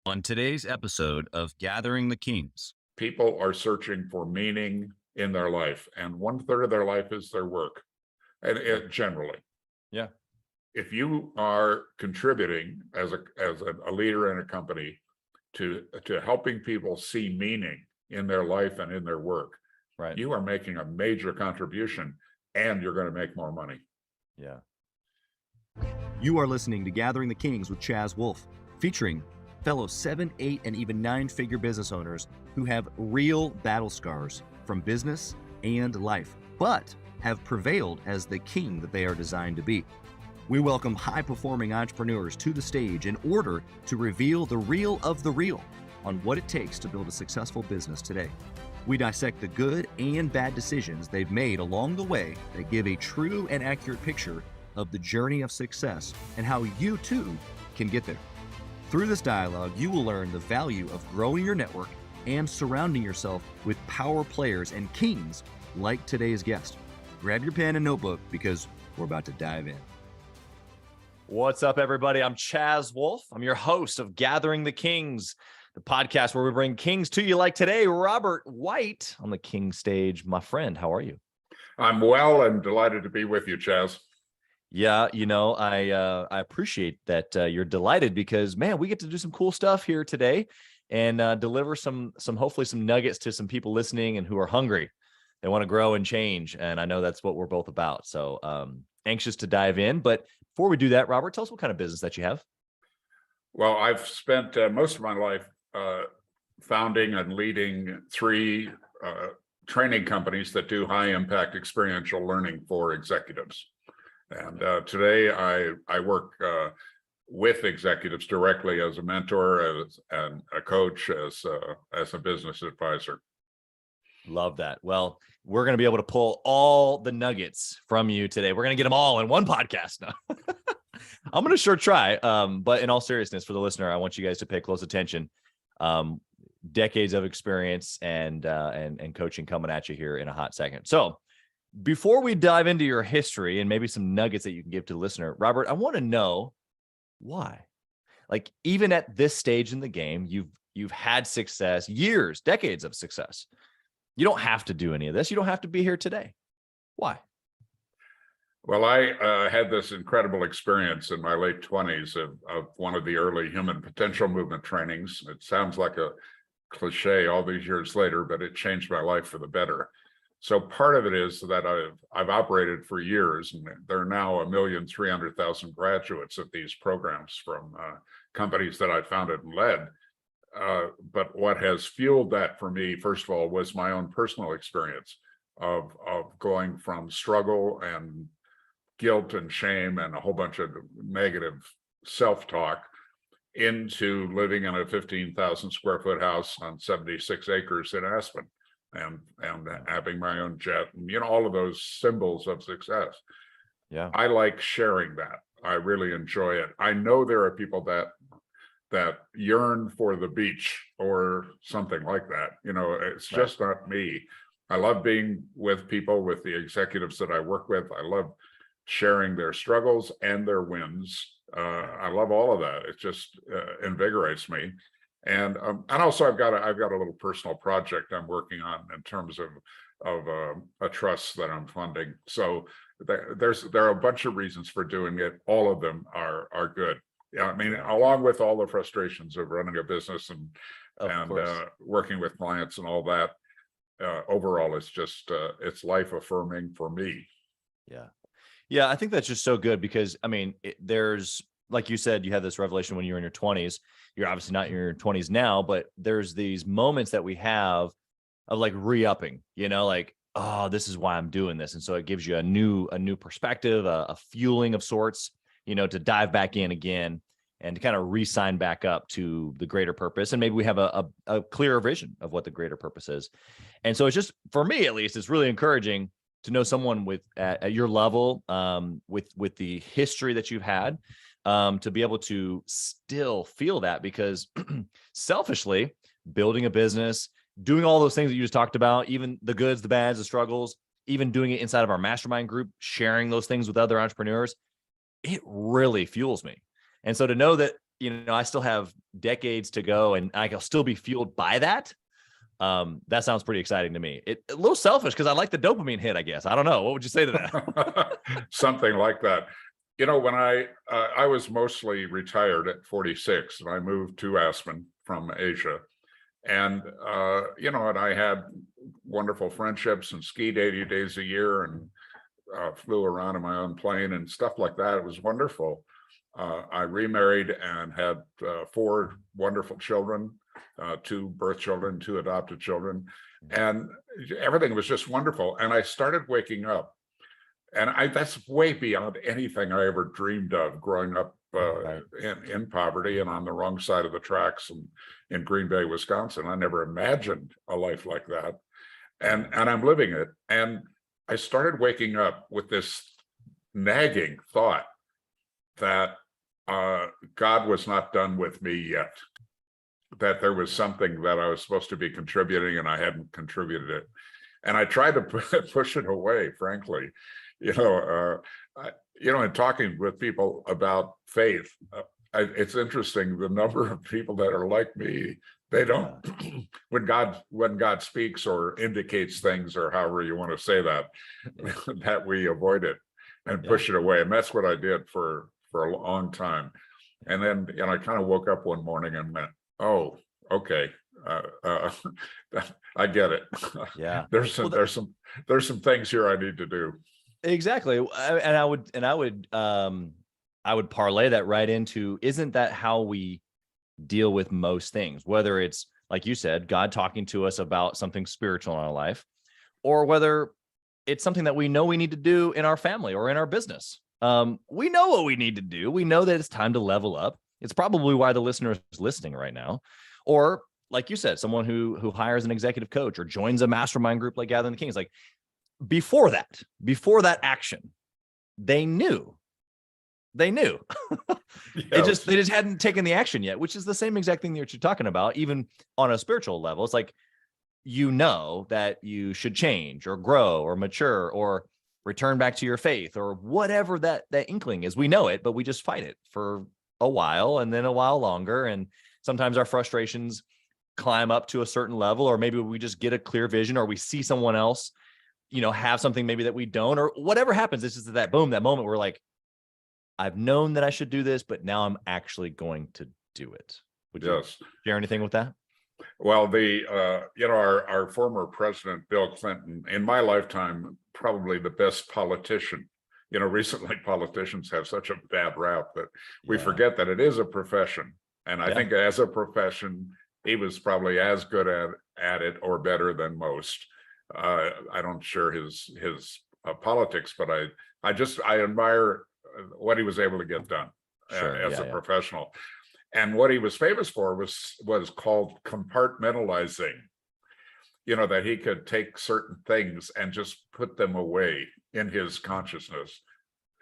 On today's episode of Gathering the Kings. People are searching for meaning in their life, and 1/3 of their life is their work. And generally, Yeah. if you are contributing as a leader in a company to helping people see meaning in their life and in their work, Right. you are making a major contribution, and you're going to make more money. Yeah. You are listening to Gathering the Kings with Chaz Wolfe, featuring fellow 7, 8, and even 9-figure business owners who have real battle scars from business and life, but have prevailed as the king that they are designed to be. We welcome high-performing entrepreneurs to the stage in order to reveal the real of the real on what it takes to build a successful business today. We dissect the good and bad decisions they've made along the way that give a true and accurate picture of the journey of success and how you too can get there. Through this dialogue, you will learn the value of growing your network and surrounding yourself with power players and kings like today's guest. Grab your pen and notebook because we're about to dive in. What's up, everybody? I'm Chaz Wolfe. I'm your host of Gathering the Kings, the podcast where we bring kings to you like today. Robert White on the king stage. My friend, how are you? I'm well and delighted to be with you, Chaz. Yeah, I appreciate that you're delighted because, man, we get to do some cool stuff here today and deliver some hopefully some nuggets to some people listening and who are hungry. They want to grow and change, and I know that's what we're both about. So anxious to dive in. But before we do that, Robert, tell us what kind of business that you have. Well, I've spent most of my life founding and leading 3 training companies that do high-impact experiential learning for executives. And today I work with executives directly as a mentor, and a coach, as a business advisor. Love that. Well, we're going to be able to pull all the nuggets from you today. We're going to get them all in one podcast now. I'm going to sure try. But in all seriousness, for the listener, I want you guys to pay close attention. Decades of experience and coaching coming at you here in a hot second. So before we dive into your history and maybe some nuggets that you can give to the listener, Robert, I want to know why. Like, even at this stage in the game, you've had success, years, decades of success. You don't have to do any of this. You don't have to be here today. Why? Well, I had this incredible experience in my late 20s of one of the early human potential movement trainings. It sounds like a cliche all these years later, but it changed my life for the better. So part of it is that I've operated for years, and there are now 1,300,000 graduates of these programs from companies that I founded and led. But what has fueled that for me, first of all, was my own personal experience of going from struggle and guilt and shame and a whole bunch of negative self-talk into living in a 15,000 square foot house on 76 acres in Aspen. And having my own jet, and all of those symbols of success. Yeah, I like sharing that. I really enjoy it. I know there are people that yearn for the beach or something like that. It's just not me. I love being with people, with the executives that I work with. I love sharing their struggles and their wins. I love all of that. It just invigorates me. And also I've got a little personal project I'm working on in terms of a trust that I'm funding. So there are a bunch of reasons for doing it. All of them are good. Yeah, I mean, along with all the frustrations of running a business and working with clients and all that, overall it's just it's life affirming for me. Yeah, I think that's just so good because, I mean, there's, like you said, you had this revelation when you were in your 20s. You're obviously not in your 20s now, but there's these moments that we have of like re-upping, like, oh, this is why I'm doing this. And so it gives you a new perspective, a fueling of sorts, to dive back in again and to kind of re-sign back up to the greater purpose. And maybe we have a clearer vision of what the greater purpose is. And so it's just, for me at least, it's really encouraging to know someone with at your level, with the history that you've had, to be able to still feel that, because selfishly building a business, doing all those things that you just talked about, even the goods, the bads, the struggles, even doing it inside of our mastermind group, sharing those things with other entrepreneurs, it really fuels me. And so to know that I still have decades to go and I'll still be fueled by that. That sounds pretty exciting to me. A little selfish because I like the dopamine hit, I guess. I don't know. What would you say to that? Something like that. When I was mostly retired at 46 and I moved to Aspen from Asia, and and I had wonderful friendships and skied 80 days a year and flew around in my own plane and stuff like that. It was wonderful. I remarried and had 4 wonderful children, 2 birth children, 2 adopted children, and everything was just wonderful. And I started waking up, and that's way beyond anything I ever dreamed of growing up in poverty and on the wrong side of the tracks in Green Bay, Wisconsin. I never imagined a life like that, and I'm living it. And I started waking up with this nagging thought that God was not done with me yet, that there was something that I was supposed to be contributing and I hadn't contributed it. And I tried to push it away, frankly. In talking with people about faith, it's interesting the number of people that are like me. They don't, when God speaks or indicates things, or however you want to say that, that we avoid it and push it away. And that's what I did for a long time. And then, I kind of woke up one morning and went, oh, okay. I get it. Yeah. There's some things here I need to do. Exactly. And I would parlay that right into, isn't that how we deal with most things, whether it's, like you said, God talking to us about something spiritual in our life, or whether it's something that we know we need to do in our family or in our business. We know what we need to do. We know that it's time to level up. It's probably why the listener is listening right now. Or like you said, someone who hires an executive coach or joins a mastermind group like Gathering the Kings. Like before that action, they knew. They just hadn't taken the action yet, which is the same exact thing that you're talking about, even on a spiritual level. It's like, that you should change or grow or mature or return back to your faith or whatever that inkling is. We know it, but we just fight it for a while and then a while longer. And sometimes our frustrations climb up to a certain level, or maybe we just get a clear vision, or we see someone else, have something maybe that we don't, or whatever happens. It's just that moment we're like, I've known that I should do this, but now I'm actually going to do it. Would you share anything with that? Well, our former president, Bill Clinton, in my lifetime, probably the best politician. Recently politicians have such a bad rap that we forget that it is a profession. And I think as a profession, he was probably as good at it or better than most. I don't share his politics, but I admire what he was able to get done as a professional. And what he was famous for was called compartmentalizing, that he could take certain things and just put them away in his consciousness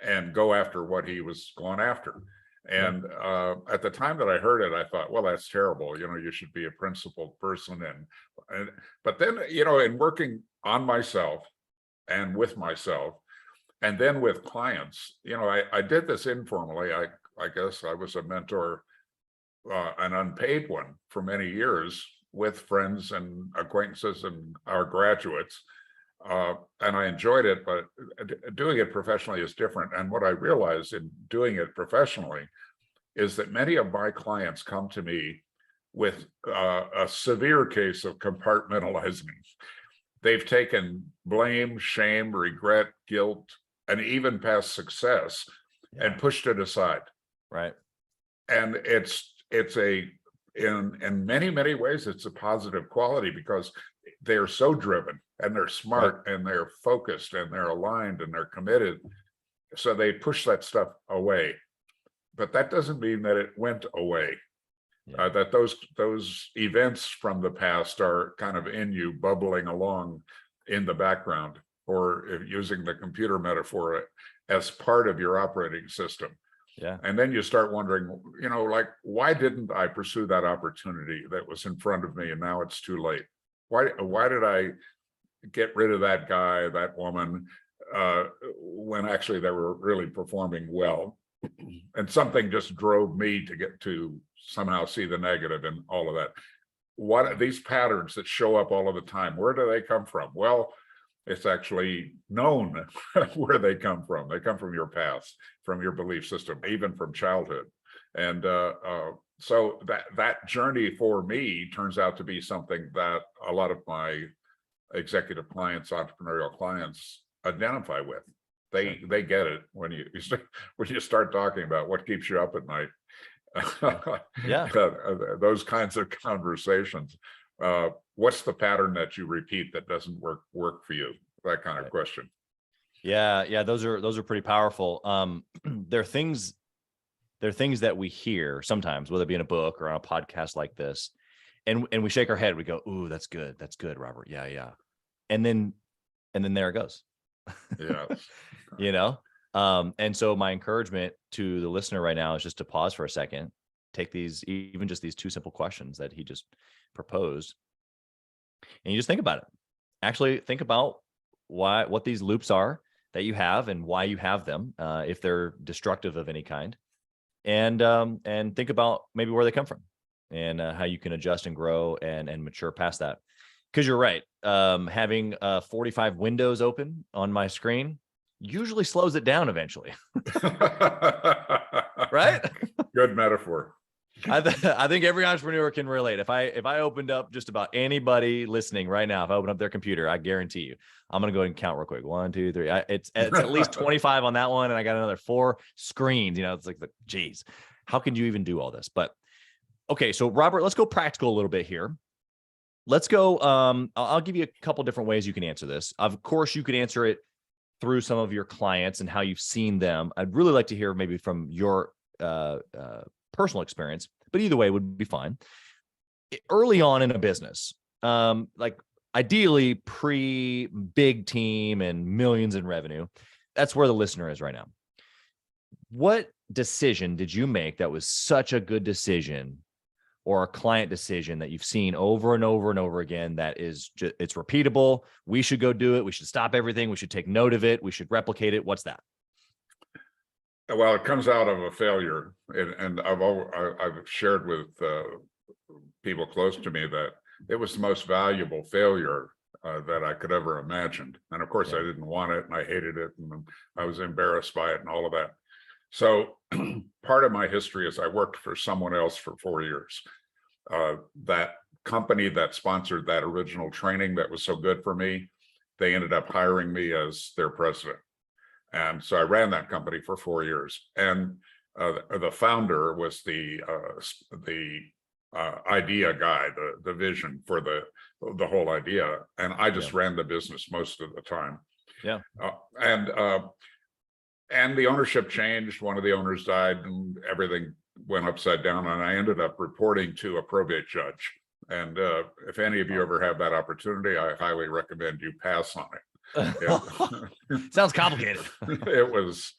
and go after what he was going after. And at the time that I heard it, I thought, well, that's terrible. You should be a principled person. But then, in working on myself and with myself, and then with clients, I did this informally. I guess I was a mentor, an unpaid one, for many years with friends and acquaintances and our graduates. And I enjoyed it, but doing it professionally is different. And what I realized in doing it professionally is that many of my clients come to me with a severe case of compartmentalizing. They've taken blame, shame, regret, guilt, and even past success and pushed it aside. Right. And in many ways, it's a positive quality because they're so driven and they're smart and they're focused and they're aligned and they're committed. So they push that stuff away. But that doesn't mean that it went away. That those events from the past are kind of in you, bubbling along in the background, or if using the computer metaphor, as part of your operating system. And then you start wondering, like, why didn't I pursue that opportunity that was in front of me and now it's too late? Why did I get rid of that guy, that woman, when actually they were really performing well? and something just drove me to get to somehow see the negative in all of that. What are these patterns that show up all of the time? Where do they come from? Well, it's actually known where they come from. They come from your past, from your belief system, even from childhood. And so that journey for me turns out to be something that a lot of my executive clients, entrepreneurial clients identify with. They get it when you start talking about what keeps you up at night. Yeah. Those kinds of conversations. What's the pattern that you repeat that doesn't work for you? That kind of question. Yeah. Those are pretty powerful. They're things that we hear sometimes, whether it be in a book or on a podcast like this, and we shake our head. We go, "Ooh, that's good, Robert. Yeah." And then there it goes. Yeah. And so my encouragement to the listener right now is just to pause for a second, take even just these two simple questions that he just proposed, and you just think about it. Actually think about what these loops are that you have and why you have them, if they're destructive of any kind, and think about maybe where they come from and how you can adjust and grow and mature past that. Because you're right, having 45 windows open on my screen usually slows it down eventually. Right? Good metaphor. I think every entrepreneur can relate. If I opened up just about anybody listening right now, if I open up their computer, I guarantee you, I'm going to go ahead and count real quick. 1, 2, 3. It's at least 25 on that one. And I got another 4 screens. It's like, geez, how can you even do all this? But okay. So Robert, let's go practical a little bit here. Let's go. I'll give you a couple different ways you can answer this. Of course, you could answer it through some of your clients and how you've seen them. I'd really like to hear maybe from your personal experience, but either way would be fine. Early on in a business, like ideally pre-big team and millions in revenue, that's where the listener is right now. What decision did you make that was such a good decision, or a client decision that you've seen over and over and over again that is it's repeatable? We should go do it. We should stop everything. We should take note of it. We should replicate it. What's that? Well, it comes out of a failure, and I've shared with people close to me that it was the most valuable failure that I could ever imagined. And of course, I didn't want it, and I hated it, and I was embarrassed by it, and all of that. So part of my history is I worked for someone else for 4 years. That company that sponsored that original training that was so good for me, they ended up hiring me as their president. And so I ran that company for 4 years. And the founder was the idea guy, the vision for the whole idea. And I just ran the business most of the time. Yeah. And the ownership changed. One of the owners died, and everything went upside down. And I ended up reporting to a probate judge. And if any of you ever have that opportunity, I highly recommend you pass on it. Sounds complicated. It was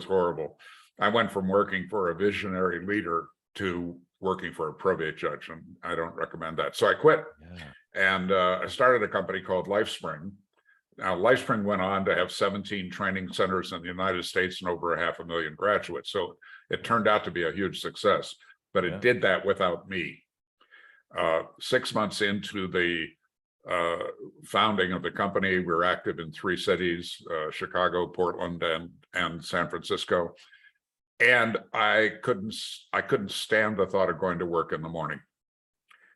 horrible. I went from working for a visionary leader to working for a probate judge, and I don't recommend that. So I quit. And I started a company called LifeSpring. Now, LifeSpring went on to have 17 training centers in the United States and over 500,000 graduates. So it turned out to be a huge success, but it did that without me. 6 months into the founding of the company, we were active in 3 cities, Chicago, Portland, and San Francisco. And I couldn't stand the thought of going to work in the morning.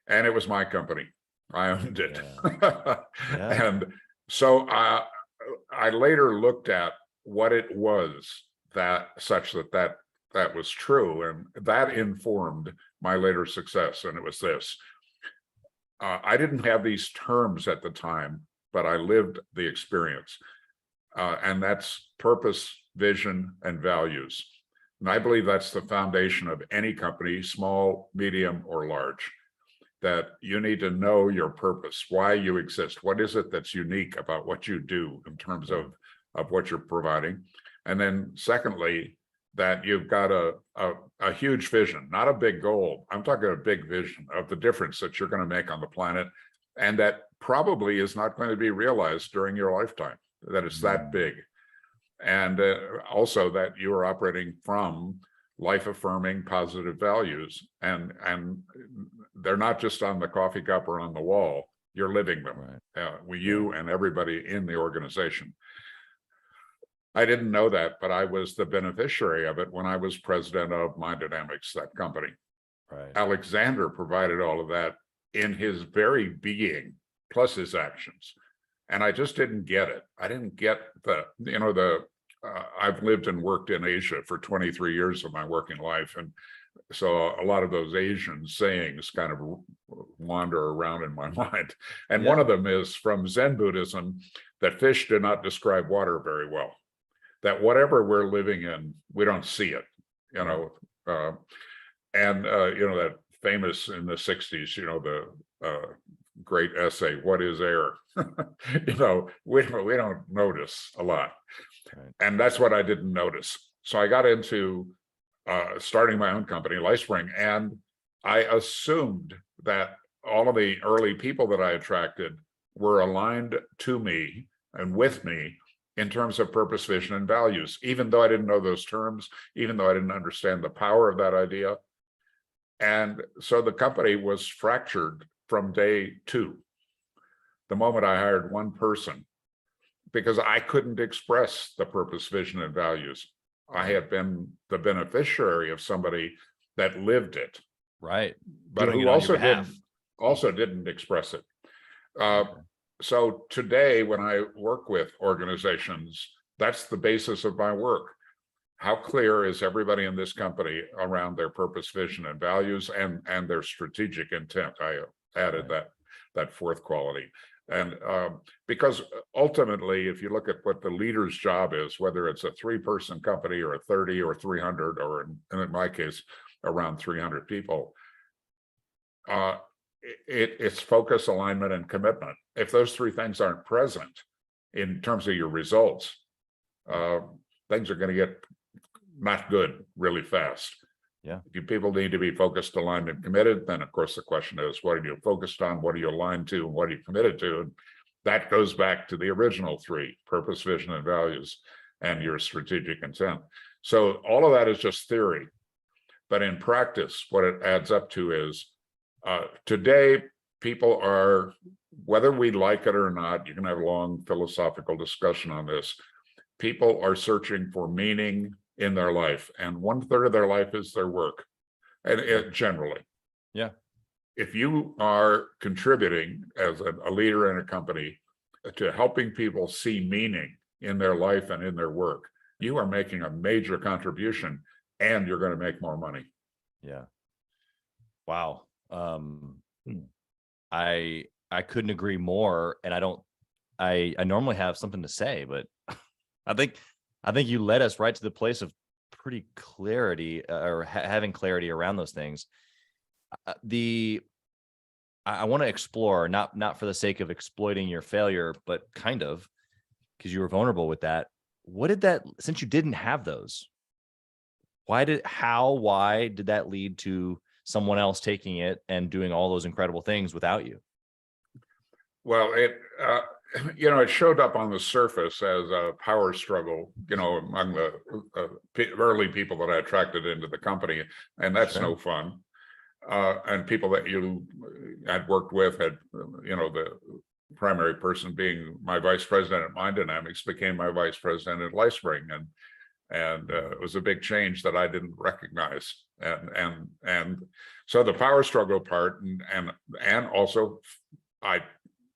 And it was my company. I owned it. And so I later looked at what it was that was true, and that informed my later success. And it was this: I didn't have these terms at the time, but I lived the experience, and that's purpose, vision, and values. And I believe that's the foundation of any company, small, medium, or large. That you need to know your purpose, why you exist. What is it that's unique about what you do in terms of what you're providing? And then secondly, that you've got a huge vision, not a big goal. I'm talking a big vision of the difference that you're going to make on the planet, and that probably is not going to be realized during your lifetime, that it's that big. and also that you are operating from life-affirming positive values, and they're not just on the coffee cup or on the wall. You're living them. Right. You and everybody in the organization. I didn't know that, but I was the beneficiary of it when I was president of Mind Dynamics, that company. Right. Alexander provided all of that in his very being, plus his actions. And I just didn't get it. I didn't get I've lived and worked in Asia for 23 years of my working life. And so a lot of those Asian sayings kind of wander around in my mind. And one of them is from Zen Buddhism, that fish do not describe water very well. That whatever we're living in, we don't see it, that famous in the 60s, the great essay, "What is air?" we don't notice a lot. Right. And that's what I didn't notice. So I got into starting my own company, LifeSpring, and I assumed that all of the early people that I attracted were aligned to me and with me in terms of purpose, vision, and values, even though I didn't know those terms, even though I didn't understand the power of that idea. And so the company was fractured from day two, the moment I hired one person, because I couldn't express the purpose, vision, and values. I had been the beneficiary of somebody that lived it. Right. But Doing who also didn't express it. So today, when I work with organizations, that's the basis of my work. How clear is everybody in this company around their purpose, vision, and values, and their strategic intent? I added that fourth quality. And because ultimately, if you look at what the leader's job is, whether it's a 3-person company or a 30 or 300, or in my case, around 300 people, it's focus, alignment, and commitment. If those three things aren't present in terms of your results, things are going to get not good really fast. Yeah. If people need to be focused, aligned, and committed, then of course the question is, what are you focused on? What are you aligned to? And what are you committed to? And that goes back to the original three: purpose, vision, and values, and your strategic intent. So all of that is just theory. But in practice, what it adds up to is today, people are, whether we like it or not, you can have a long philosophical discussion on this, people are searching for meaning in their life, and 1/3 of their life is their work, and generally. Yeah. If you are contributing as a leader in a company to helping people see meaning in their life and in their work, you are making a major contribution, and you're going to make more money. Yeah. Wow. I couldn't agree more, and I normally have something to say, but I think you led us right to the place of pretty clarity, or having clarity around those things. I want to explore, not for the sake of exploiting your failure, but kind of, because you were vulnerable with that. What did that, since you didn't have those, why did that lead to someone else taking it and doing all those incredible things without you? Well, it showed up on the surface as a power struggle, among the early people that I attracted into the company, and that's no fun. And people that you had worked with had, the primary person being my vice president at Mind Dynamics became my vice president at LifeSpring, and it was a big change that I didn't recognize, and so the power struggle part, and also I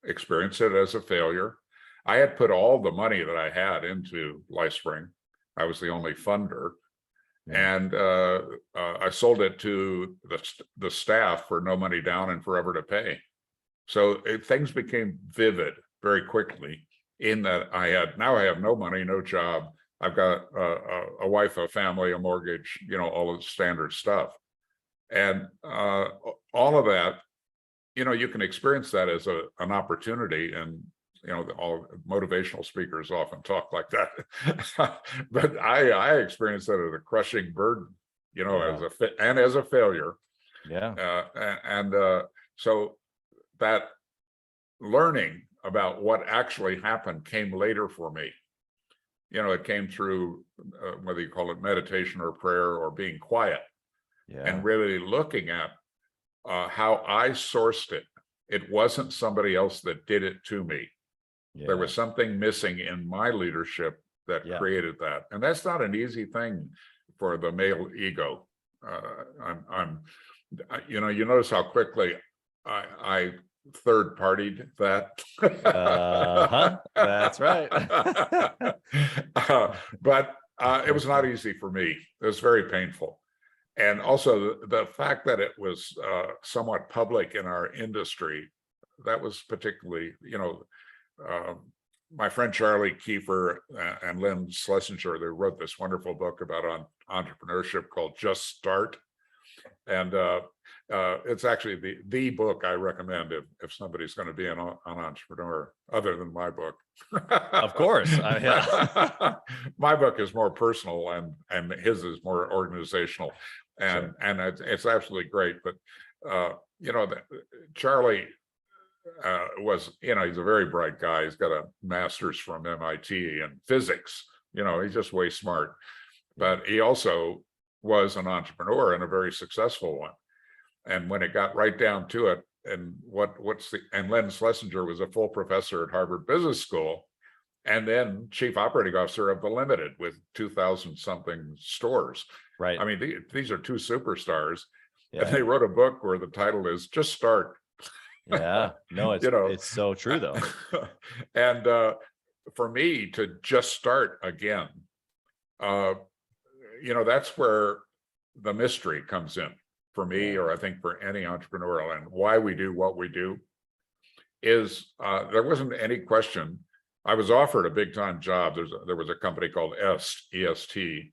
experienced it as a failure. I had put all the money that I had into LifeSpring. I was the only funder. And I sold it to the staff for no money down and forever to pay. So things became vivid very quickly, in that I have no money, no job. I've got a wife, a family, a mortgage, all of the standard stuff. And all of that, you can experience that as an opportunity, and all motivational speakers often talk like that. But I experienced that as a crushing burden, as a failure. So that learning about what actually happened came later for me. it came through whether you call it meditation or prayer or being quiet and really looking at how I sourced it. It wasn't somebody else that did it to me. There was something missing in my leadership that created that. And that's not an easy thing for the male ego. You notice how quickly I third partied that. That's right. But it was not easy for me. It was very painful. And also the fact that it was somewhat public in our industry, that was particularly, my friend Charlie Kiefer and Lynn Schlesinger, they wrote this wonderful book about entrepreneurship called Just Start. And it's actually the book I recommend if somebody's going to be an entrepreneur, other than my book. Of course. My book is more personal and his is more organizational. And it's absolutely great. But Charlie was, he's a very bright guy. He's got a master's from MIT in physics. He's just way smart. But he also was an entrepreneur and a very successful one. And when it got right down to it, and Len Schlesinger was a full professor at Harvard Business School, and then chief operating officer of the Limited with 2,000 something stores. Right. I mean, these are two superstars, and they wrote a book where the title is Just Start. Yeah, no, it's so true though. And for me to just start again, that's where the mystery comes in for me, or I think for any entrepreneurial, and why we do what we do is there wasn't any question. I was offered a big time job. There was a company called EST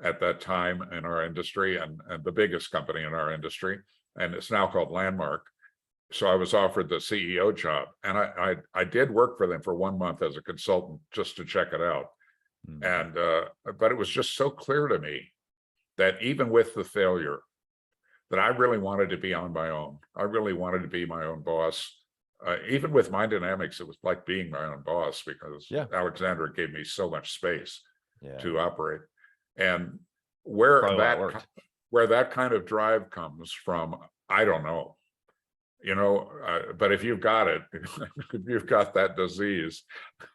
at that time in our industry, and the biggest company in our industry, and it's now called Landmark. So I was offered the CEO job, and I did work for them for 1 month as a consultant just to check it out. And but it was just so clear to me that even with the failure, that I really wanted to be on my own. I really wanted to be my own boss. Even with Mind Dynamics, it was like being my own boss, because Alexandra gave me so much space to operate. And where that kind of drive comes from, I don't know. But if you've got it, if you've got that disease,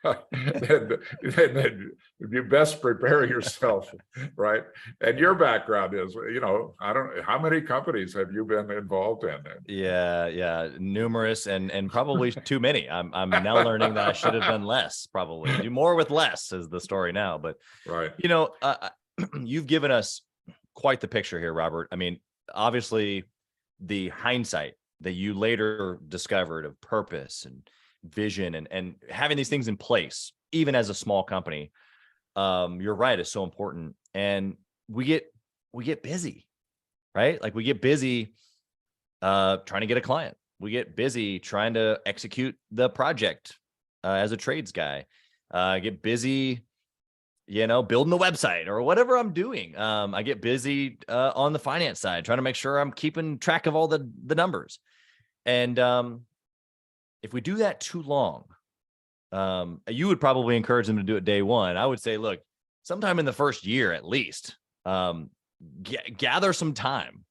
then you best prepare yourself, right? And your background is, I don't know, how many companies have you been involved in? Yeah, numerous, and probably too many. I'm now learning that I should have done less. Probably do more with less is the story now. But right, you've given us quite the picture here, Robert. I mean, obviously, the hindsight that you later discovered of purpose and vision and having these things in place, even as a small company, you're right, is so important. And we get busy, right? Like we get busy trying to get a client. We get busy trying to execute the project as a trades guy. Get busy, building the website or whatever I'm doing. I get busy on the finance side, trying to make sure I'm keeping track of all the numbers. And if we do that too long, you would probably encourage them to do it day one. I would say, look, sometime in the first year, at least, gather some time.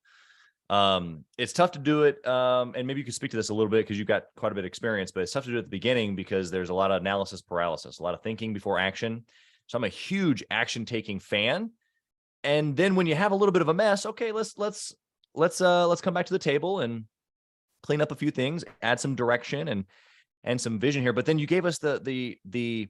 It's tough to do it. And maybe you could speak to this a little bit because you've got quite a bit of experience, but it's tough to do it at the beginning because there's a lot of analysis paralysis, a lot of thinking before action. So I'm a huge action taking fan. And then when you have a little bit of a mess, okay, let's come back to the table and clean up a few things, add some direction and some vision here. But then you gave us the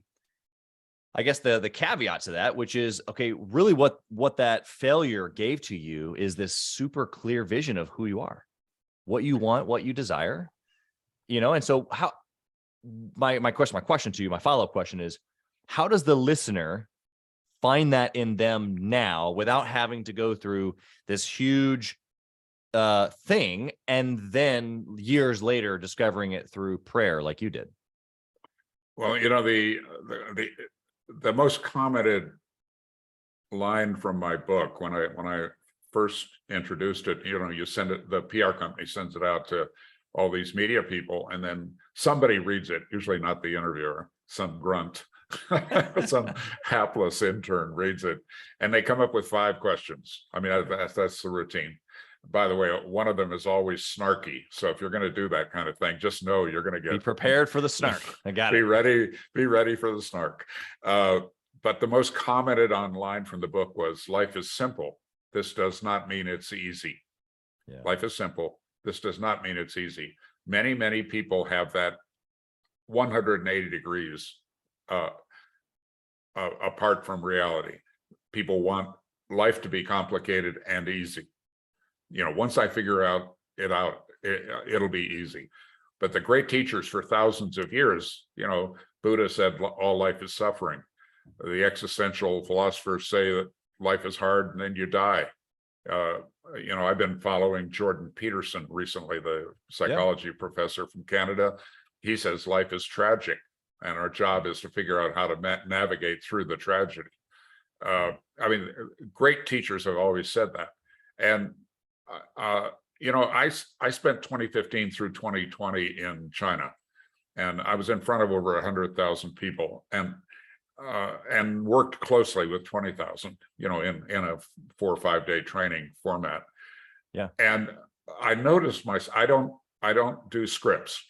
I guess the caveat to that, which is, okay, really what that failure gave to you is this super clear vision of who you are, what you want, what you desire, and so how my question to you, my follow-up question is, how does the listener find that in them now without having to go through this huge thing and then years later discovering it through prayer like you did? Well, the most commented line from my book when I first introduced it, you send it, the PR company sends it out to all these media people, and then somebody reads it, usually not the interviewer, some grunt, Some hapless intern reads it, and they come up with 5 questions. I mean, that's the routine. By the way, one of them is always snarky. So if you're going to do that kind of thing, just know you're going to Be prepared for the snark. I got be it. Be ready for the snark. But the most commented on line from the book was, life is simple. This does not mean it's easy. Yeah. Life is simple. This does not mean it's easy. Many, many people have that 180 degrees apart from reality. People want life to be complicated and easy. You know, once I figure it'll be easy. But the great teachers for thousands of years, you know, Buddha said all life is suffering. The existential philosophers say that life is hard and then you die. You know, I've been following Jordan Peterson recently, the psychology professor from Canada. He says life is tragic, and our job is to figure out how to navigate through the tragedy. I mean, great teachers have always said that. And, you know, I spent 2015 through 2020 in China, and I was in front of over 100,000 people, and worked closely with 20,000, you know, in a 4 or 5 day training format. Yeah. And I noticed I don't do scripts.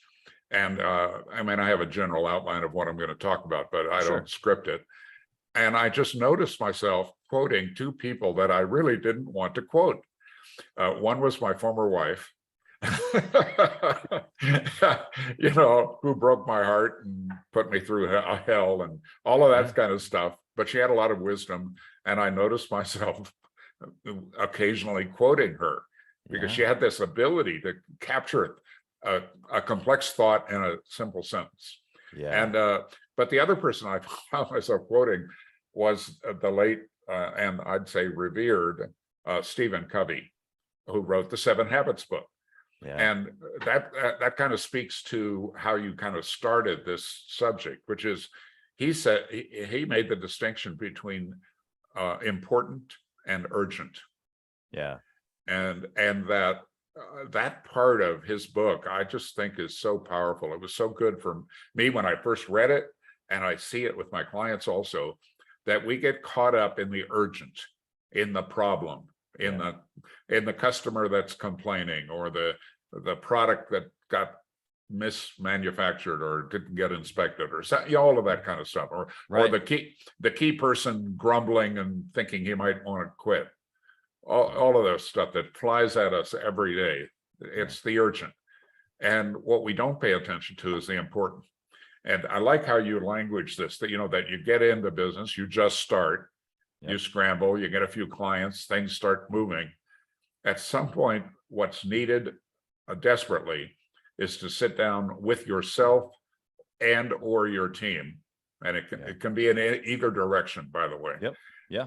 And I mean, I have a general outline of what I'm going to talk about, but I don't script it. And I just noticed myself quoting 2 people that I really didn't want to quote. One was my former wife, you know, who broke my heart and put me through hell and all of that kind of stuff. But she had a lot of wisdom, and I noticed myself occasionally quoting her because she had this ability to capture a complex thought in a simple sentence. Yeah. And but the other person I found myself quoting was the late and I'd say revered Stephen Covey, who wrote the 7 Habits book. Yeah. And that kind of speaks to how you kind of started this subject, which is, he said he made the distinction between important and urgent. Yeah. And that that part of his book, I just think is so powerful. It was so good for me when I first read it, and I see it with my clients also, that we get caught up in the urgent, in the problem, in the customer that's complaining, or the product that got mismanufactured or didn't get inspected, or all of that kind of stuff, or the key person grumbling and thinking he might want to quit. All of this stuff that flies at us every day. It's the urgent. And what we don't pay attention to is the important. And I like how you language this, that, you know, that you get into business, you just start, you scramble, you get a few clients, things start moving. At some point, what's needed desperately is to sit down with yourself and or your team. And it can be in either direction, by the way. Yep. Yeah.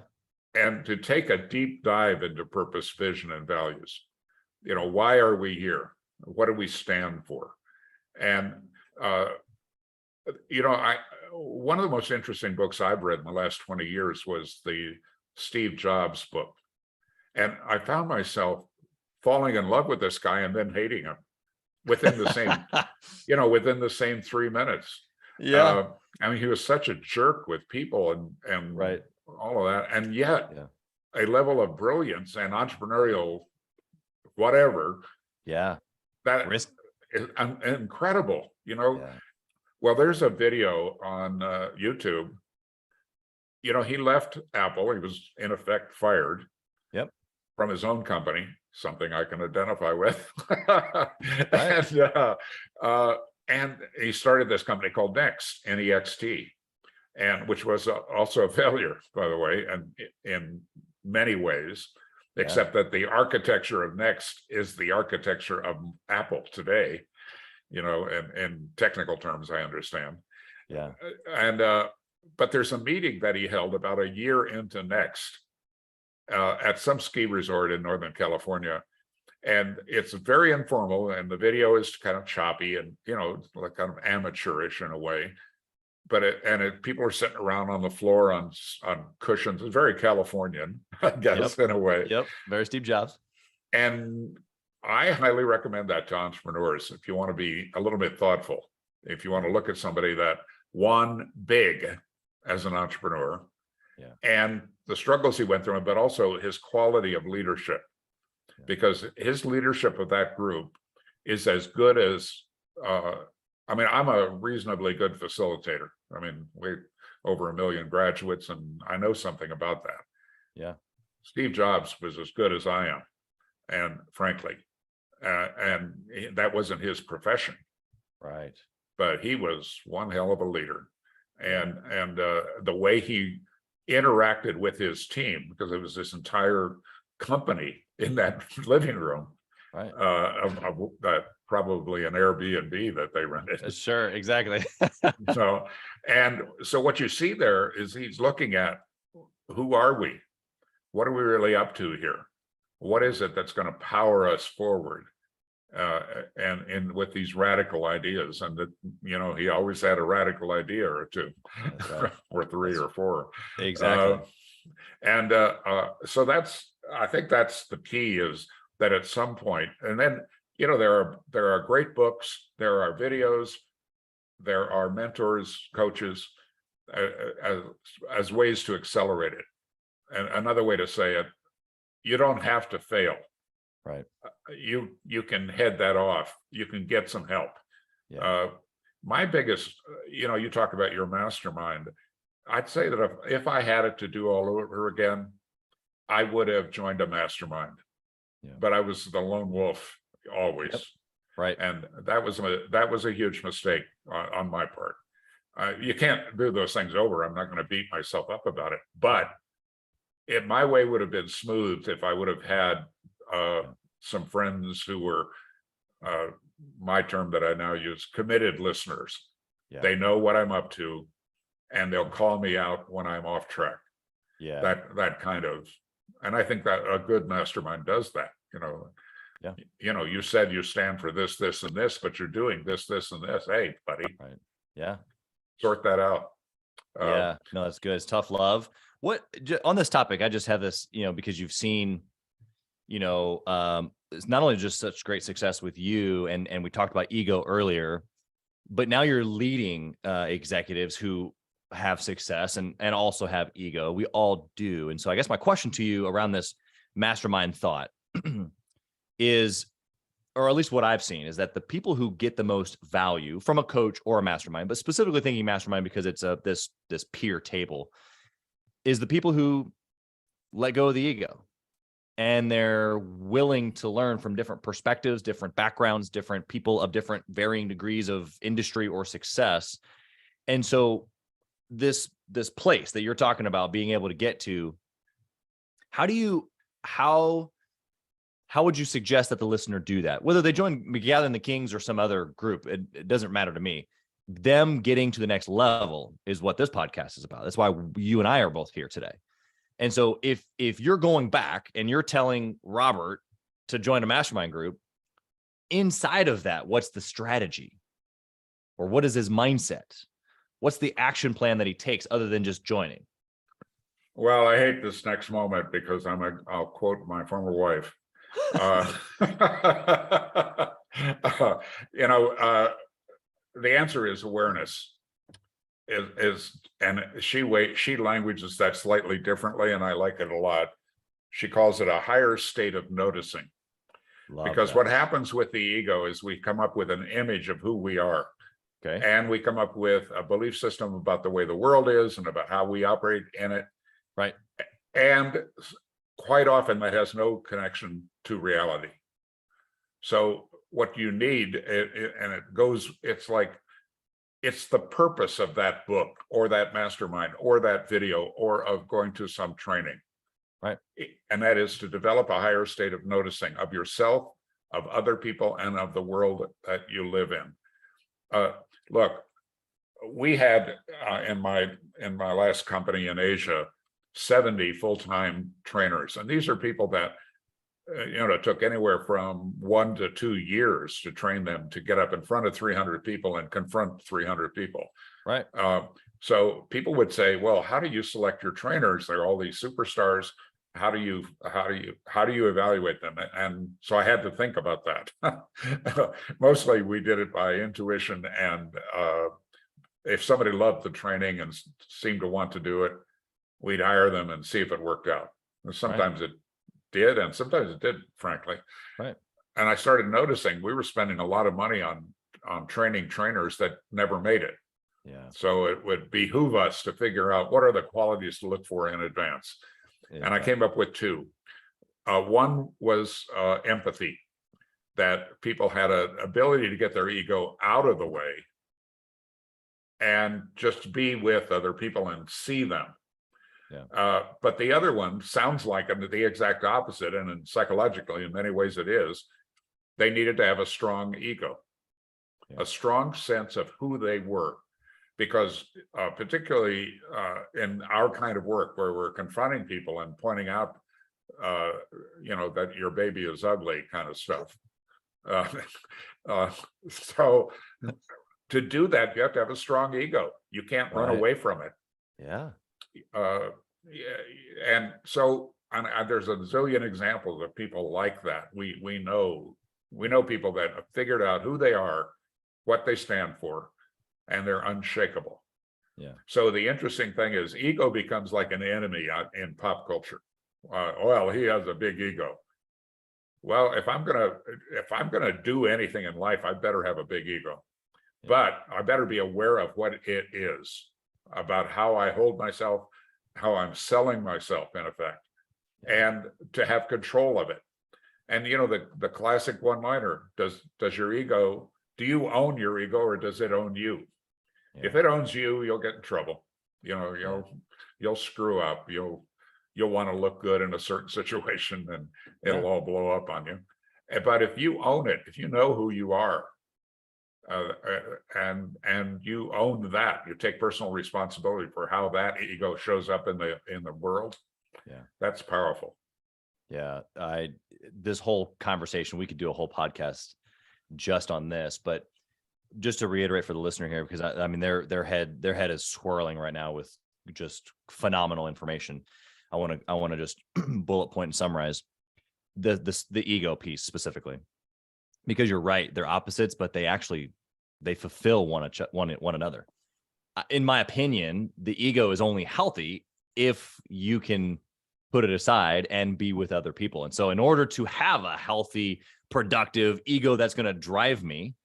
And to take a deep dive into purpose, vision, and values. You know, why are we here? What do we stand for? And, you know, one of the most interesting books I've read in the last 20 years was the Steve Jobs book. And I found myself falling in love with this guy and then hating him within the same, you know, within the same 3 minutes. Yeah. I mean, he was such a jerk with people and all of that. And yet a level of brilliance and entrepreneurial whatever. Yeah. That is incredible, you know. Well, there's a video on YouTube. You know, he left Apple. He was in effect fired from his own company, something I can identify with. And he started this company called Next, N-E-X-T, and which was also a failure, by the way, and in many ways, except that the architecture of Next is the architecture of Apple today, you know, in technical terms, I understand. Yeah. And but there's a meeting that he held about a year into Next at some ski resort in Northern California. And it's very informal, and the video is kind of choppy and, you know, like kind of amateurish in a way. But people are sitting around on the floor on cushions. It's very Californian, I guess, in a way. Yep. Very Steve Jobs. And I highly recommend that to entrepreneurs if you want to be a little bit thoughtful, if you want to look at somebody that won big as an entrepreneur, Yeah. and the struggles he went through, but also his quality of leadership, because his leadership of that group is as good as, I mean, I'm a reasonably good facilitator. I mean, we over 1 million graduates, and I know something about that. Yeah. Steve Jobs was as good as I am, and frankly, that wasn't his profession, Right. but he was one hell of a leader. And the way he interacted with his team, because it was this entire company in that living room, Right. of that probably an Airbnb that they rented. Sure. Exactly. So what you see there is he's looking at, who are we? What are we really up to here? What is it that's going to power us forward? And with these radical ideas, and that, you know, he always had a radical idea or two, Right. or three or four. Exactly. So I think that's the key, is that at some point, and then, you know, there are great books, there are videos, there are mentors, coaches, as ways to accelerate it. And another way to say it, you don't have to fail. Right. You can head that off. You can get some help. Yeah. My biggest, you know, you talk about your mastermind. I'd say that if I had it to do all over again, I would have joined a mastermind. Yeah. But I was the lone wolf always. Yep. Right. And that was a huge mistake on my part. You can't do those things over. I'm not going to beat myself up about it, but my way would have been smooth if I would have had some friends who were, my term that I now use, committed listeners. Yeah. They know what I'm up to, and they'll call me out when I'm off track. Yeah. That kind of, and I think that a good mastermind does that. You know, Yeah. You know, you said you stand for this, this, and this, but you're doing this, this, and this. Hey, buddy, Right. Yeah. sort that out. Yeah. No, that's good. It's tough love. On this topic, I just have this, you know, because you've seen, you know, it's not only just such great success with you, and we talked about ego earlier, but now you're leading executives who have success and also have ego. We all do. And so I guess my question to you around this mastermind thought is, or at least what I've seen, is that the people who get the most value from a coach or a mastermind, but specifically thinking mastermind because it's this peer table, is the people who let go of the ego, and they're willing to learn from different perspectives, different backgrounds, different people of different varying degrees of industry or success. And so this place that you're talking about being able to get to, how would you suggest that the listener do that? Whether they join Gathering the Kings or some other group, it doesn't matter to me. Them getting to the next level is what this podcast is about. That's why you and I are both here today. And so if you're going back and you're telling Robert to join a mastermind group, inside of that, what's the strategy? Or what is his mindset? What's the action plan that he takes other than just joining? Well, I hate this next moment because I'll quote my former wife. You know, the answer is awareness. And she languages that slightly differently, and I like it a lot. She calls it a higher state of noticing. Because what happens with the ego is we come up with an image of who we are. Okay. And we come up with a belief system about the way the world is and about how we operate in it. Right. And quite often that has no connection to reality. So what you need, it's the purpose of that book or that mastermind or that video or of going to some training. Right. And that is to develop a higher state of noticing of yourself, of other people, and of the world that you live in. Look, we had in my last company in Asia, 70 full-time trainers. And these are people that, you know, it took anywhere from 1 to 2 years to train them to get up in front of 300 people and confront 300 people. Right. So people would say, well, how do you select your trainers? They're all these superstars. How do you evaluate them? And so I had to think about that. Mostly we did it by intuition and if somebody loved the training and seemed to want to do it, we'd hire them and see if it worked out. And sometimes it did, and sometimes it didn't, frankly. Right. And I started noticing we were spending a lot of money on training trainers that never made it. Yeah. So it would behoove us to figure out what are the qualities to look for in advance. And I came up with two. One was empathy, that people had an ability to get their ego out of the way and just be with other people and see them. Yeah. But the other one sounds like the exact opposite, and psychologically, in many ways it is. They needed to have a strong ego, a strong sense of who they were, because particularly in our kind of work where we're confronting people and pointing out, that your baby is ugly kind of stuff. So to do that, you have to have a strong ego. You can't run away from it. Yeah. And so there's a zillion examples of people like that. We know people that have figured out who they are, what they stand for, and they're unshakable. Yeah. So the interesting thing is ego becomes like an enemy in pop culture. Well, he has a big ego. Well, if I'm gonna do anything in life, I better have a big ego. Yeah. But I better be aware of what it is, about how I hold myself, how I'm selling myself, in effect, and to have control of it. And the classic one-liner: does your ego, do you own your ego, or does it own you? Yeah. If it owns you, you'll get in trouble. You'll screw up. You'll want to look good in a certain situation, and it'll all blow up on you. But if you own it, if you know who you are, and you own that, you take personal responsibility for how that ego shows up in the world. Yeah, that's powerful. Yeah, this whole conversation, we could do a whole podcast just on this, but just to reiterate for the listener here, because I mean their head is swirling right now with just phenomenal information. I want to just bullet point and summarize the ego piece specifically, because you're right, they're opposites, but they fulfill one another. In my opinion, the ego is only healthy if you can put it aside and be with other people. And so in order to have a healthy, productive ego that's going to drive me,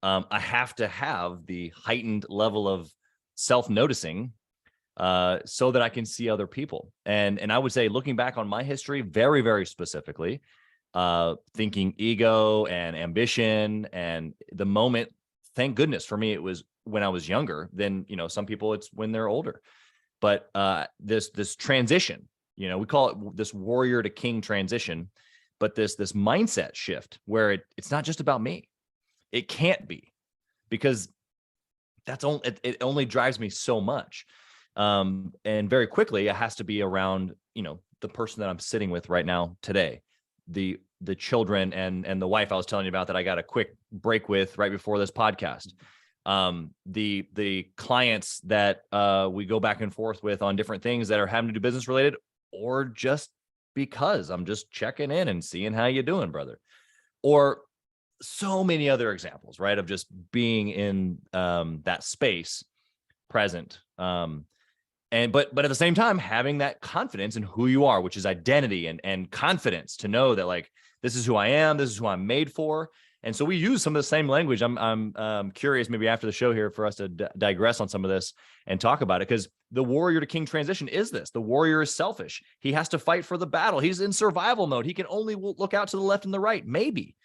I have to have the heightened level of self-noticing so that I can see other people. And I would say, looking back on my history, very, very specifically, thinking ego and ambition and the moment, thank goodness for me, it was when I was younger. Then, some people it's when they're older. But this transition, we call it this warrior to king transition, but this mindset shift where it's not just about me. It can't be, because it only drives me so much. And very quickly, it has to be around, the person that I'm sitting with right now today, the children and the wife I was telling you about that I got a quick break with right before this podcast. The clients that we go back and forth with on different things that are having to do business related, or just because I'm just checking in and seeing how you doing, brother. Or so many other examples, right, of just being in that space, present. But at the same time, having that confidence in who you are, which is identity and confidence to know that, like, this is who I am, this is who I'm made for. And so we use some of the same language. I'm curious, maybe after the show here, for us to digress on some of this and talk about it, because the warrior to king transition is this. The warrior is selfish. He has to fight for the battle. He's in survival mode. He can only look out to the left and the right, maybe,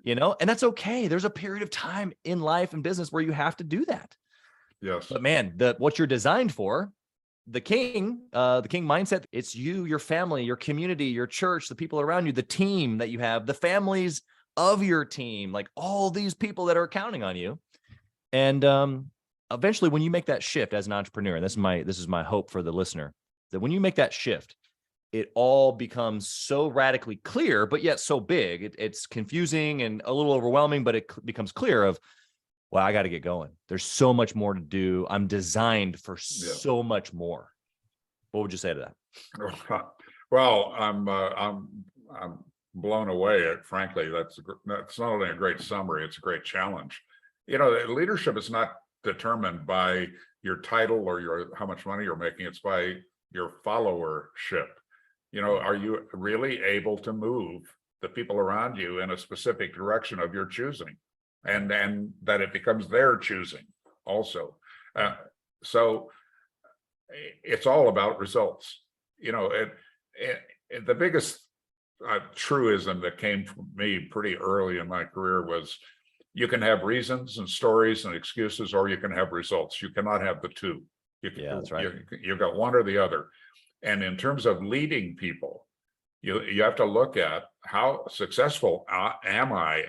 and that's okay. There's a period of time in life and business where you have to do that. Yes. But man, what you're designed for, the king mindset, it's you, your family, your community, your church, the people around you, the team that you have, the families of your team, like all these people that are counting on you. And eventually, when you make that shift as an entrepreneur, and this is my hope for the listener, that when you make that shift, it all becomes so radically clear, but yet so big. It's confusing and a little overwhelming, but it becomes clear of, well, I got to get going. There's so much more to do. I'm designed for so much more. What would you say to that? Well, I'm blown away. Frankly, that's not only a great summary, it's a great challenge. Leadership is not determined by your title or how much money you're making. It's by your followership. Are you really able to move the people around you in a specific direction of your choosing, and that it becomes their choosing also. So it's all about results. The biggest truism that came from me pretty early in my career was, you can have reasons and stories and excuses, or you can have results. You cannot have the two. That's right. You've got one or the other. And in terms of leading people, you have to look at how successful am I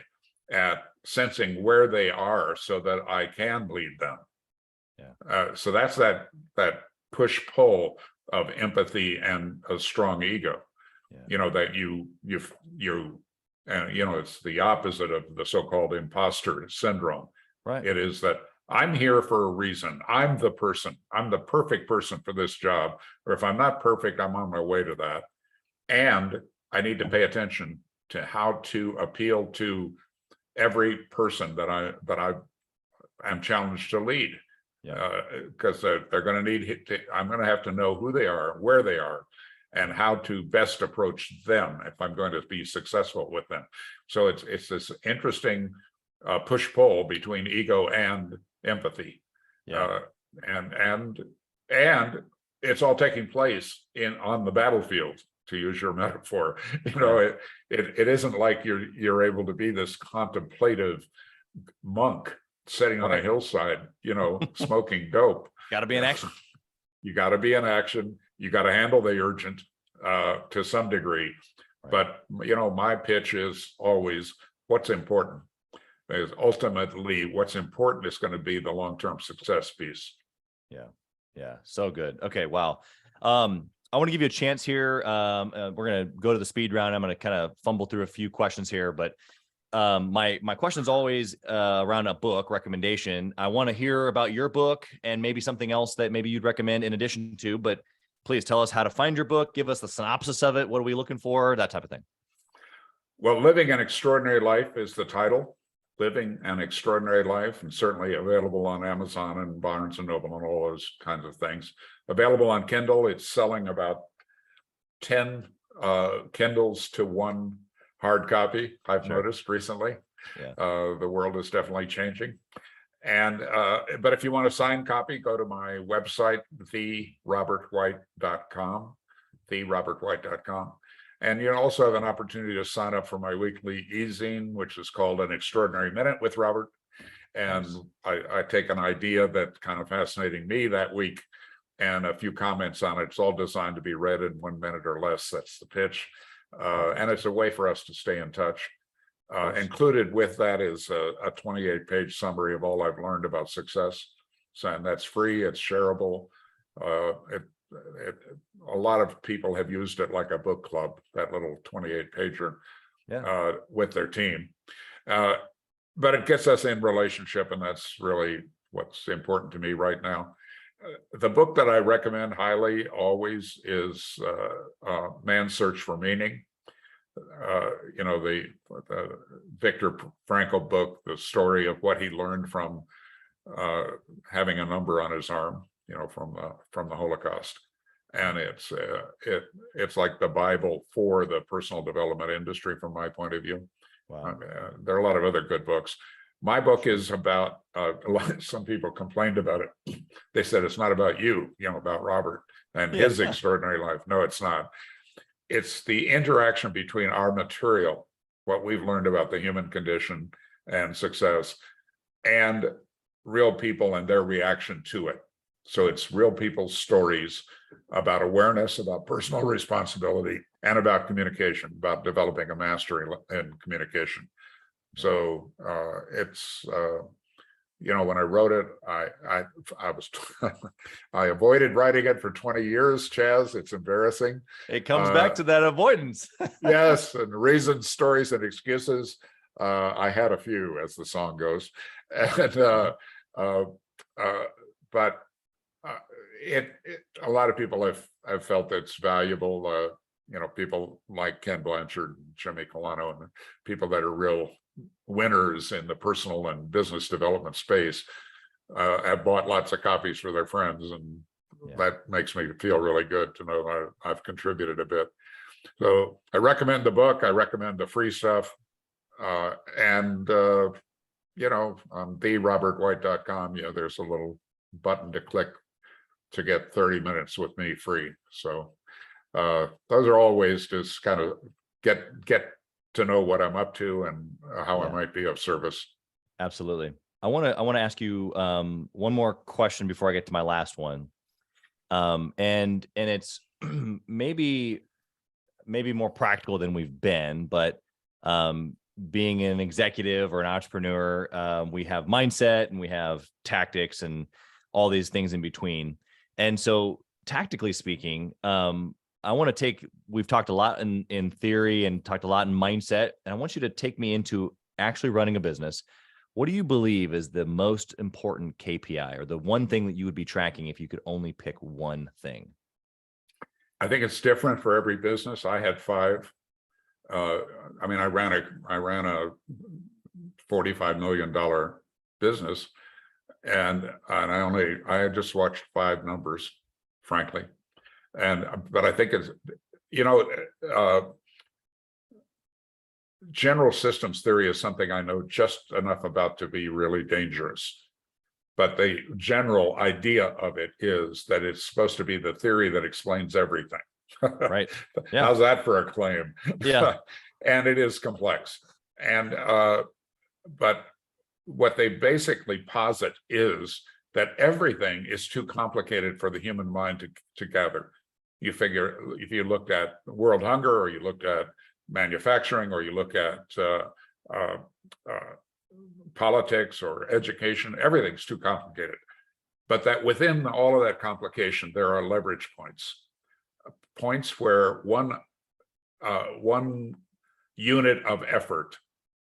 at sensing where they are so that I can lead them. So that's that push-pull of empathy and a strong ego. That it's the opposite of the so-called imposter syndrome. Right. It is that I'm here for a reason. I'm the perfect person for this job. Or if I'm not perfect, I'm on my way to that. And I need to pay attention to how to appeal to every person that I am challenged to lead. Because they're going to need, I'm going to have to know who they are, where they are, and how to best approach them if I'm going to be successful with them. So it's this interesting push-pull between ego and empathy. And it's all taking place on the battlefield, to use your metaphor. It isn't like you're able to be this contemplative monk sitting on a hillside, smoking dope. Got to be in action. You got to be in action. You got to handle the urgent to some degree. Right. But, my pitch is always what's important. Because ultimately, what's important is going to be the long-term success piece. Yeah. So good. Okay. Wow. I want to give you a chance here. We're going to go to the speed round. I'm going to kind of fumble through a few questions here, but my question is always around a book recommendation. I want to hear about your book and maybe something else that maybe you'd recommend in addition to, but please tell us how to find your book. Give us the synopsis of it. What are we looking for? That type of thing. Well, Living an Extraordinary Life is the title. Living an Extraordinary Life, and certainly available on Amazon and Barnes and Noble and all those kinds of things. Available on Kindle. It's selling about 10 Kindles to one hard copy, I've noticed recently. The world is definitely changing. And but if you want a signed copy, go to my website, therobertwhite.com, therobertwhite.com. And you also have an opportunity to sign up for my weekly e-zine, which is called An Extraordinary Minute with Robert. And I take an idea that's kind of fascinating me that week and a few comments on it. It's all designed to be read in 1 minute or less. That's the pitch. And it's a way for us to stay in touch. Included with that is a 28-page summary of all I've learned about success. So, and that's free, it's shareable. A lot of people have used it like a book club, that little 28-pager with their team. But it gets us in relationship, and that's really what's important to me right now. The book that I recommend highly always is Man's Search for Meaning. The Viktor Frankl book, the story of what he learned from having a number on his arm, from the Holocaust. And it's like the Bible for the personal development industry from my point of view. Wow. There are a lot of other good books. My book is about some people complained about it. They said it's not about you, about Robert and his extraordinary life. No, it's not. It's the interaction between our material, what we've learned about the human condition and success, and real people and their reaction to it. So it's real people's stories about awareness, about personal responsibility, and about communication, about developing a mastery in communication. So it's when I wrote it, I avoided writing it for 20 years, Chaz. It's embarrassing. It comes back to that avoidance. Yes, and reasons, stories, and excuses. I had a few, as the song goes, and but a lot of people have felt it's valuable. People like Ken Blanchard, and Jimmy Colano, and people that are real winners in the personal and business development space have bought lots of copies for their friends, and that makes me feel really good to know that I've contributed a bit. So I recommend the book. I recommend the free stuff. And you know, on therobertwhite.com, there's a little button to click to get 30 minutes with me free. So those are all ways to kind of get to know what I'm up to and how I might be of service. Absolutely. I want to ask you one more question before I get to my last one. And it's maybe more practical than we've been, but being an executive or an entrepreneur, we have mindset and we have tactics and all these things in between. And so tactically speaking, I want to we've talked a lot in theory and talked a lot in mindset, and I want you to take me into actually running a business. What do you believe is the most important KPI, or the one thing that you would be tracking if you could only pick one thing? I think it's different for every business. I had 5. I mean, I ran a $45 million business, and I just watched 5 numbers, frankly. But I think it's, general systems theory is something I know just enough about to be really dangerous. But the general idea of it is that it's supposed to be the theory that explains everything. Right. Yeah. How's that for a claim? Yeah. And it is complex. And but what they basically posit is that everything is too complicated for the human mind to gather. You figure, if you looked at world hunger, or you looked at manufacturing, or you look at politics or education, everything's too complicated. But that within all of that complication, there are leverage points where one unit of effort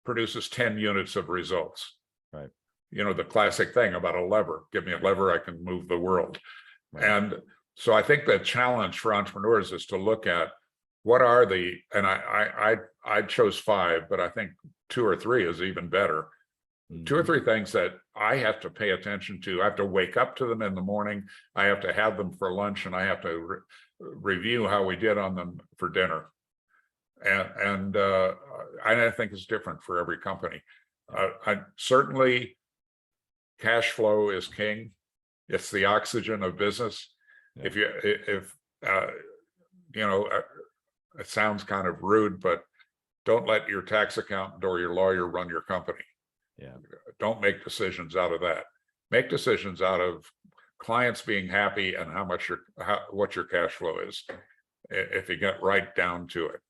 produces 10 units of results. Right. The classic thing about a lever: give me a lever, I can move the world. Right. And so I think the challenge for entrepreneurs is to look at what are and I chose 5, but I think 2 or 3 is even better. 2 or 3 things that I have to pay attention to. I have to wake up to them in the morning. I have to have them for lunch, and I have to review how we did on them for dinner. And I think it's different for every company. Certainly, cash flow is king. It's the oxygen of business. Yeah. It sounds kind of rude, but don't let your tax accountant or your lawyer run your company. Yeah. Don't make decisions out of that. Make decisions out of clients being happy and what your cash flow is, if you get right down to it.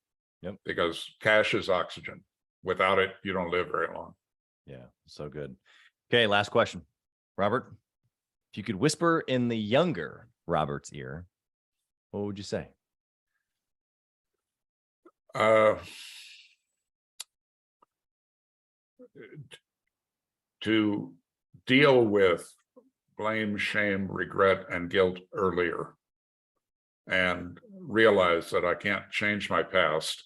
Yep. Because cash is oxygen. Without it, you don't live very long. Yeah, so good. Okay, last question. Robert, if you could whisper in the younger Robert's ear, what would you say? To deal with blame, shame, regret, and guilt earlier, and realize that I can't change my past,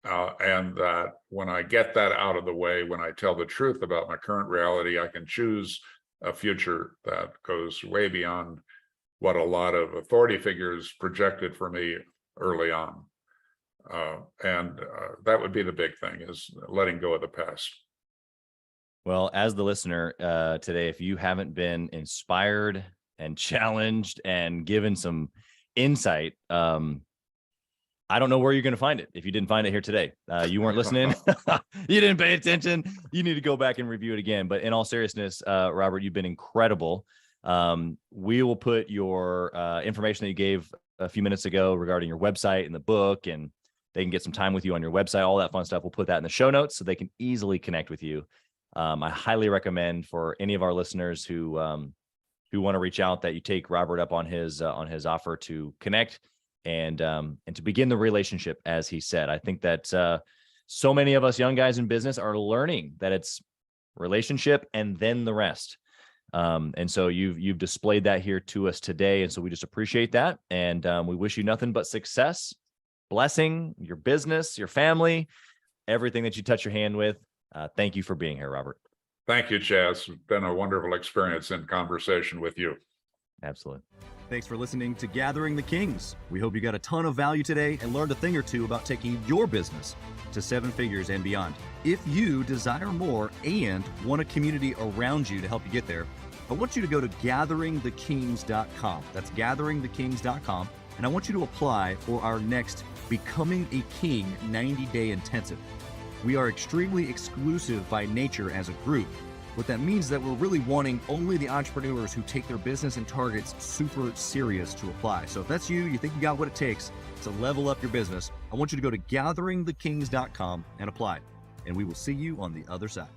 and that when I get that out of the way, when I tell the truth about my current reality, I can choose a future that goes way beyond what a lot of authority figures projected for me early on. That would be the big thing, is letting go of the past. Well, as the listener today, if you haven't been inspired and challenged and given some insight, I don't know where you're going to find it. If you didn't find it here today, you weren't listening. You didn't pay attention. You need to go back and review it again. But in all seriousness, Robert, you've been incredible. We will put your information that you gave a few minutes ago regarding your website and the book, and they can get some time with you on your website, all that fun stuff. We'll put that in the show notes so they can easily connect with you. I highly recommend for any of our listeners who want to reach out that you take Robert up on his offer to connect and to begin the relationship, as he said. I think that so many of us young guys in business are learning that it's relationship and then the rest. And so you've displayed that here to us today. And so we just appreciate that. And we wish you nothing but success, blessing, your business, your family, everything that you touch your hand with. Thank you for being here, Robert. Thank you, Chaz. It's been a wonderful experience in conversation with you. Absolutely. Thanks for listening to Gathering the Kings. We hope you got a ton of value today and learned a thing or two about taking your business to 7 figures and beyond. If you desire more and want a community around you to help you get there, I want you to go to gatheringthekings.com. That's gatheringthekings.com. And I want you to apply for our next Becoming a King 90-day intensive. We are extremely exclusive by nature as a group. What that means is that we're really wanting only the entrepreneurs who take their business and targets super serious to apply. So if that's you, you think you got what it takes to level up your business, I want you to go to gatheringthekings.com and apply. And we will see you on the other side.